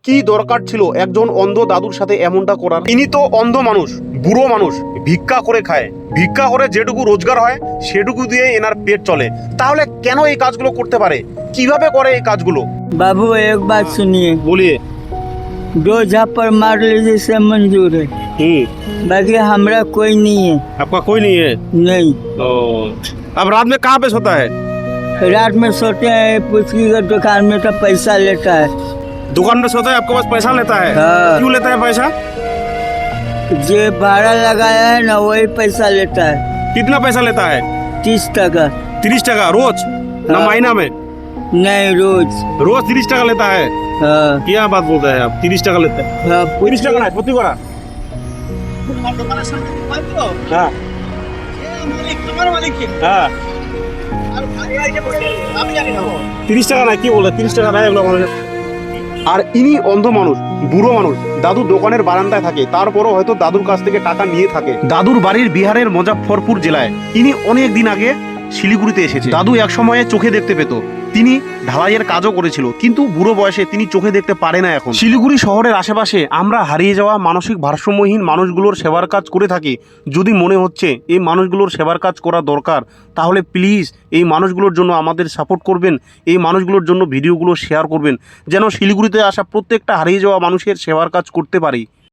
কি দরকার ছিল একজন অন্ধ দাদুর সাথে এমনটা করার? ইনি তো অন্ধ মানুষ, বুড়ো মানুষ, ভিক্ষা করে খায়। ভিক্ষা করে যেটুকু রোজগার হয় সেটুকু দিয়ে এনার পেট চলে। তাহলে কেন এই কাজগুলো করতে পারে? কিভাবে করে এই কাজগুলো? बाबू एक बात सुनिए, বলিয়ে। दो झापड़ मार लीजिए से मंजूर है, बाकी हमरा कोई नहीं है। आपका कोई नहीं है? नहीं, अब रात में कहाँ पे सोता है? रात में सोते हैं पुचकी का दुकान में तो पैसा लेता है। दुकान में सोता है, आपके पास पैसा लेता है? हाँ। क्यों लेता है पैसा? जो भाड़ा लगाया है ना वही पैसा लेता है, कितना पैसा लेता है? 30 टका। 30 टका रोज ना हाँ। महीना में? नहीं, रोज। रोज 30 टका लेता है? हाँ, क्या बात बोलते हैं आप? 30 टका लेते हैं? हाँ, 30 টাকা না, সত্যি করা? হ্যাঁ, হ্যাঁ। 30 টাকা না, কি বলে 30 টাকা না এগুলো মানুষের। আর ইনি অন্ধ মানুষ, বুড়ো মানুষ, দাদু দোকানের বারান্দায় থাকে, তারপরও হয়তো দাদুর কাছ থেকে টাকা নিয়ে থাকে। দাদুর বাড়ির বিহারের মুজাফফরপুর জেলায়। ইনি অনেক দিন আগে শিলিগুড়িতে এসেছে। দাদু এক সময়ে চোখে দেখতে পেত, তিনি ঢালাইয়ের কাজও করেছিল, কিন্তু বুড়ো বয়সে তিনি চোখে দেখতে পারে না এখন। শিলিগুড়ি শহরের আশেপাশে আমরা হারিয়ে যাওয়া মানসিক ভারসাম্যহীন মানুষগুলোর সেবার কাজ করে থাকি। যদি মনে হচ্ছে এই মানুষগুলোর সেবার কাজ করা দরকার, তাহলে প্লিজ এই মানুষগুলোর জন্য আমাদের সাপোর্ট করবেন, এই মানুষগুলোর জন্য ভিডিওগুলো শেয়ার করবেন, যেন শিলিগুড়িতে আসা প্রত্যেকটা হারিয়ে যাওয়া মানুষের সেবার কাজ করতে পারি।